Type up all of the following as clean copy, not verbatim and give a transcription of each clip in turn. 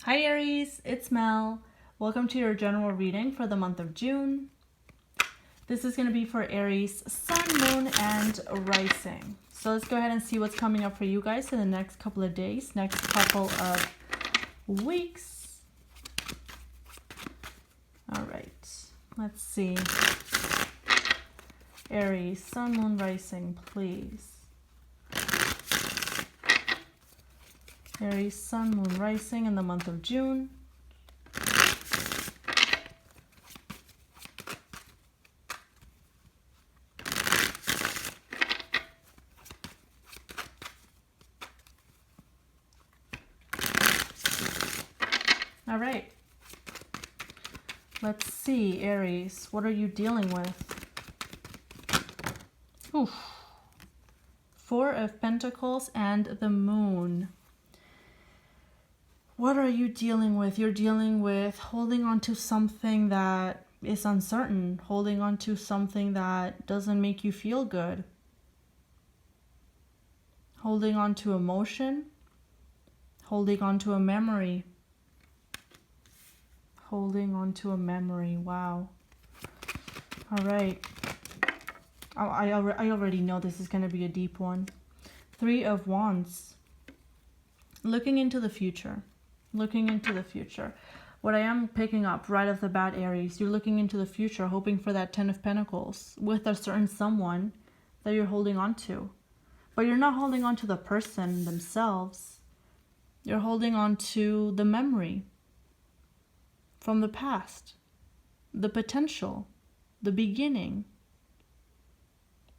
Hi Aries, it's Mel. Welcome to your general reading for the month of June. This is going to be for Aries, Sun, Moon, and Rising. So let's go ahead and see what's coming up for you guys in the next couple of days, next couple of weeks. All right, let's see. Aries, Sun, Moon, Rising, please. Aries, Sun, Moon, Rising in the month of June. All right. Let's see, Aries, what are you dealing with? Oof. Four of Pentacles and the Moon. What are you dealing with? You're dealing with holding on to something that is uncertain, holding on to something that doesn't make you feel good, holding on to emotion, holding on to a memory, holding on to a memory. Wow. All right. I already know this is going to be a deep one. Three of Wands. Looking into the future. Looking into the future. What I am picking up right off the bat, Aries, you're looking into the future, hoping for that 10 of Pentacles with a certain someone that you're holding on to. But you're not holding on to the person themselves. You're holding on to the memory from the past, the potential, the beginning,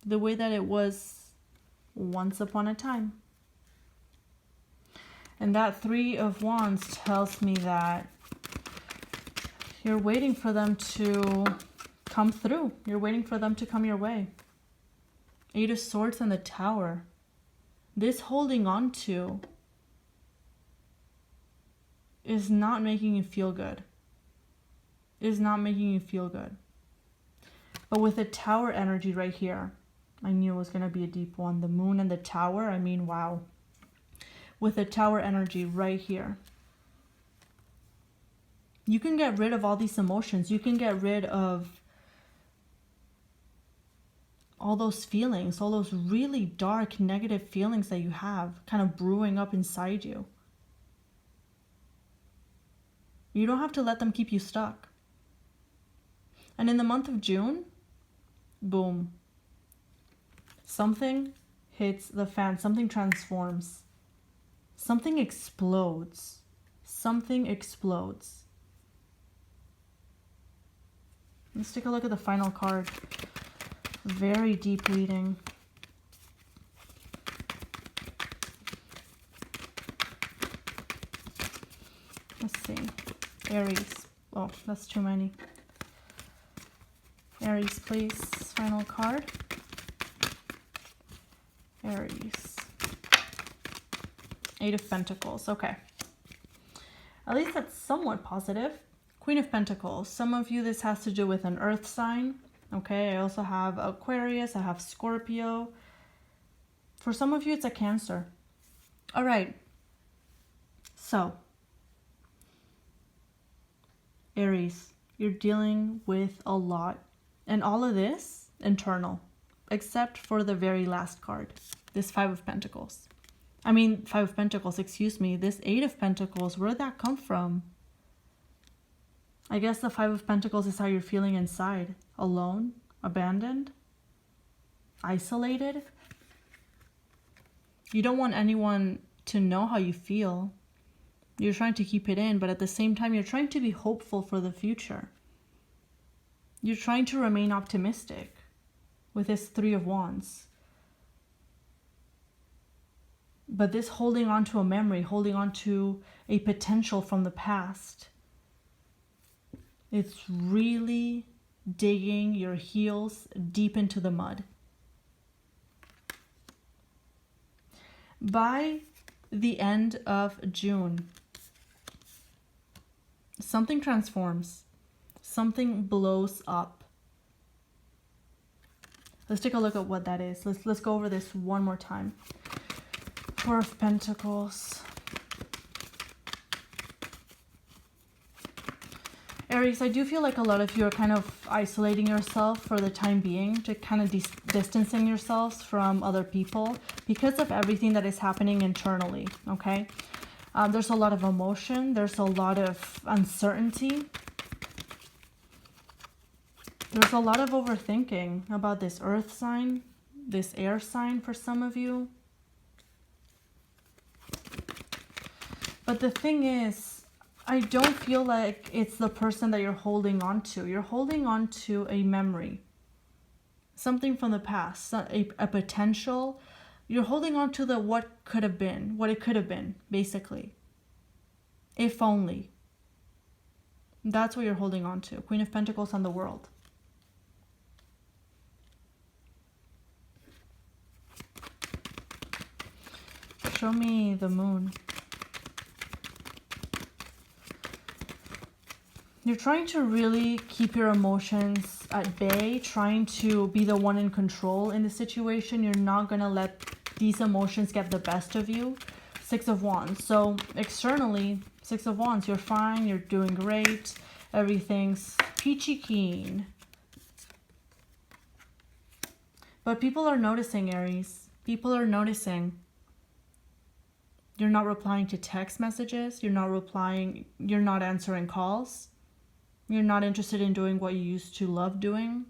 the way that it was once upon a time. And that Three of Wands tells me that you're waiting for them to come through. You're waiting for them to come your way. Eight of Swords and the Tower. This holding on to is not making you feel good. Is not making you feel good. But with the Tower energy right here, I knew it was going to be a deep one. The Moon and the Tower, I mean, wow. With the Tower energy right here, you can get rid of all these emotions. You can get rid of all those feelings, all those really dark, negative feelings that you have kind of brewing up inside you. You don't have to let them keep you stuck. And in the month of June, boom, something hits the fan, something transforms. Something explodes. Something explodes. Let's take a look at the final card. Very deep reading. Let's see. Aries. Oh, that's too many. Aries, please. Final card. Aries. Eight of Pentacles. Okay. At least that's somewhat positive. Queen of Pentacles. Some of you, this has to do with an earth sign. Okay. I also have Aquarius. I have Scorpio. For some of you, it's a Cancer. All right. So, Aries, you're dealing with a lot. And all of this, internal. Except for the very last card. This Five of Pentacles. Five of Pentacles, excuse me. This Eight of Pentacles, where did that come from? I guess the Five of Pentacles is how you're feeling inside. Alone, abandoned, isolated. You don't want anyone to know how you feel. You're trying to keep it in, but at the same time, you're trying to be hopeful for the future. You're trying to remain optimistic with this Three of Wands. But this holding on to a memory, holding on to a potential from the past, it's really digging your heels deep into the mud. By the end of June, something transforms. Something blows up. Let's take a look at what that is. Let's go over this one more time. Four of Pentacles. Aries, I do feel like a lot of you are kind of isolating yourself for the time being, to kind of distancing yourselves from other people because of everything that is happening internally, okay? There's a lot of emotion. There's a lot of uncertainty. There's a lot of overthinking about this earth sign, this air sign for some of you. But the thing is, I don't feel like it's the person that you're holding on to. You're holding on to a memory, something from the past, a potential. You're holding on to the what could have been, what it could have been, basically. If only. That's what you're holding on to. Queen of Pentacles on the World. Show me the Moon. You're trying to really keep your emotions at bay, trying to be the one in control in the situation. You're not going to let these emotions get the best of you. Six of Wands. So externally, Six of Wands, you're fine, you're doing great, everything's peachy keen. But people are noticing, Aries. People are noticing. You're not replying to text messages. You're not answering calls. You're not interested in doing what you used to love doing.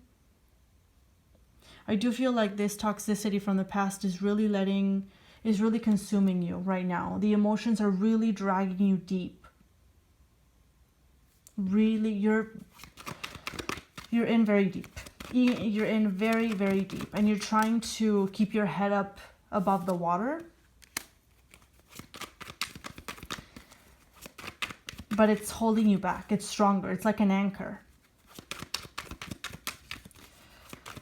I do feel like this toxicity from the past is really consuming you right now. The emotions are really dragging you deep. Really, you're in very deep. You're in very, very deep. And you're trying to keep your head up above the water. But it's holding you back. It's stronger. It's like an anchor.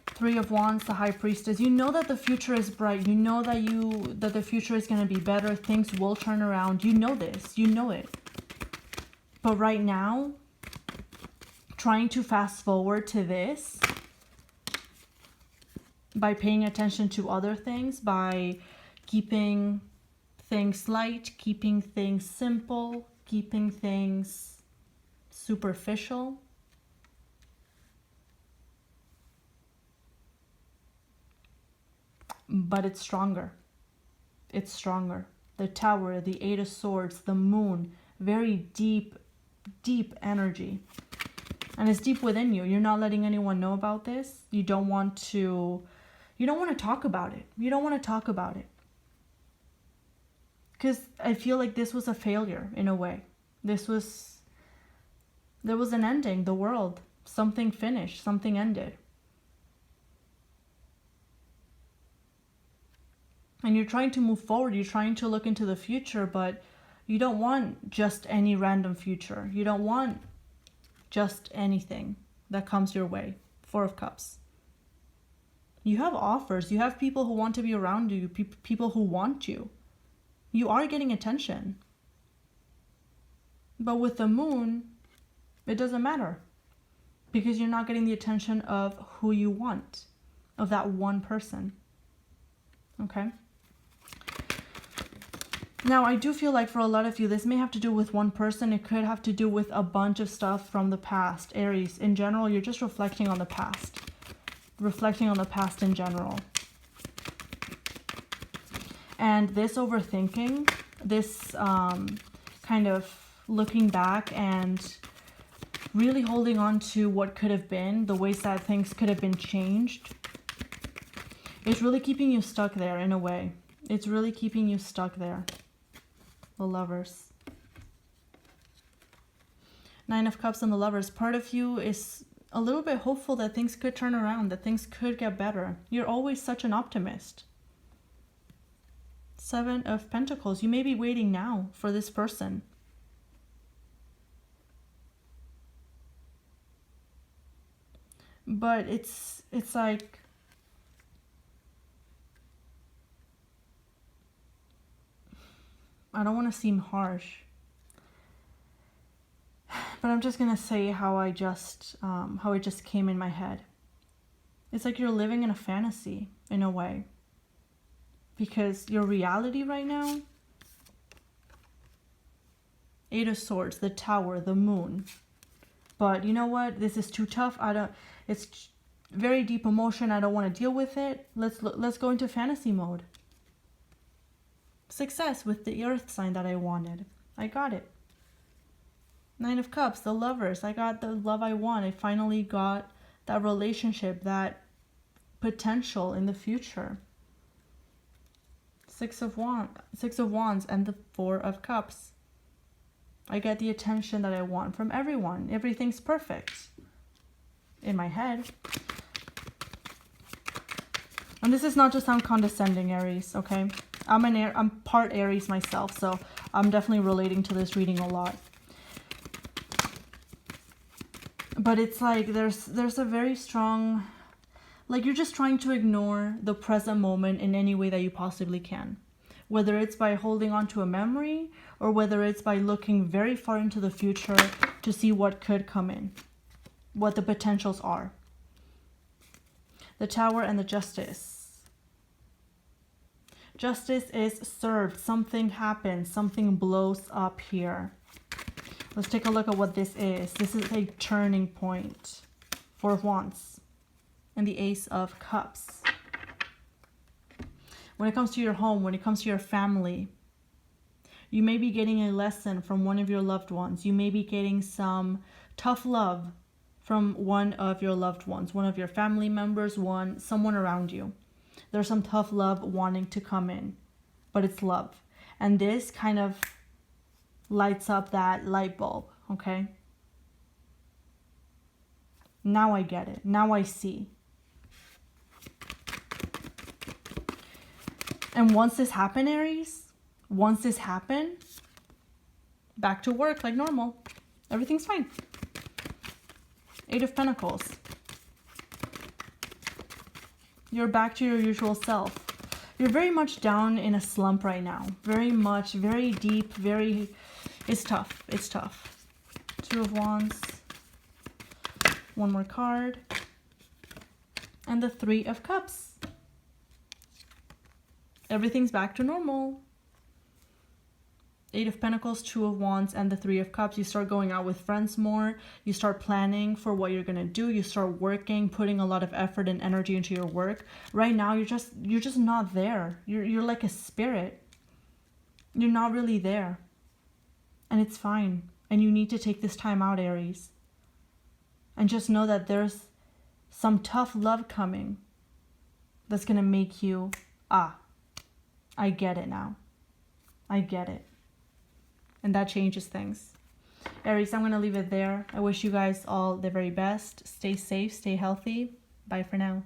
Three of Wands, the High Priestess. You know that the future is bright. You know that the future is going to be better. Things will turn around. You know this. You know it. But right now, trying to fast forward to this by paying attention to other things, by keeping things light, keeping things simple, keeping things superficial. But it's stronger. It's stronger. The Tower, the Eight of Swords, the Moon, very deep, deep energy. And it's deep within you. You're not letting anyone know about this. You don't want to talk about it. You don't want to talk about it. Because I feel like this was a failure in a way. There was an ending, the world. Something finished, something ended. And you're trying to move forward, you're trying to look into the future, but you don't want just any random future. You don't want just anything that comes your way. Four of Cups. You have offers, you have people who want to be around you, people who want you. You are getting attention. But with the Moon, it doesn't matter. Because you're not getting the attention of who you want. Of that one person. Okay? Now, I do feel like for a lot of you, this may have to do with one person. It could have to do with a bunch of stuff from the past. Aries, in general, you're just reflecting on the past. Reflecting on the past in general. And this overthinking, this kind of looking back and really holding on to what could have been, the ways that things could have been changed, it's really keeping you stuck there in a way. It's really keeping you stuck there. The Lovers. Nine of Cups and the Lovers. Part of you is a little bit hopeful that things could turn around, that things could get better. You're always such an optimist. Seven of Pentacles. You may be waiting now for this person. But it's like I don't want to seem harsh, but I'm just gonna say how it just came in my head. It's like you're living in a fantasy in a way, because your reality right now, Eight of Swords, the Tower, the Moon, but you know what? This is too tough. It's very deep emotion. I don't want to deal with it. Let's go into fantasy mode. Success with the earth sign that I wanted. I got it. Nine of Cups, the Lovers. I got the love I want. I finally got that relationship, that potential in the future. Six of Wands and the Four of Cups. I get the attention that I want from everyone. Everything's perfect in my head. And this is not to sound condescending, Aries, okay? I'm part Aries myself, so I'm definitely relating to this reading a lot. But it's like there's a very strong, like you're just trying to ignore the present moment in any way that you possibly can. Whether it's by holding on to a memory or whether it's by looking very far into the future to see what could come in, what the potentials are. The Tower and the Justice. Justice is served. Something happens. Something blows up here. Let's take a look at what this is. This is a turning point. Four of Wands and the Ace of Cups. When it comes to your home, when it comes to your family, you may be getting a lesson from one of your loved ones. You may be getting some tough love from one of your loved ones, one of your family members, someone around you. There's some tough love wanting to come in, but it's love. And this kind of lights up that light bulb, okay? Now I get it. Now I see. And once this happens, Aries, once this happens, back to work like normal. Everything's fine. Eight of Pentacles. You're back to your usual self. You're very much down in a slump right now. Very much, very deep, it's tough. It's tough. Two of Wands. One more card. And the Three of Cups. Everything's back to normal. Eight of Pentacles, Two of Wands, and the Three of Cups. You start going out with friends more. You start planning for what you're gonna do. You start working, putting a lot of effort and energy into your work. Right now, you're just not there. You're like a spirit. You're not really there. And it's fine. And you need to take this time out, Aries. And just know that there's some tough love coming that's gonna make you, I get it now. I get it. And that changes things. Aries, I'm going to leave it there. I wish you guys all the very best. Stay safe, stay healthy. Bye for now.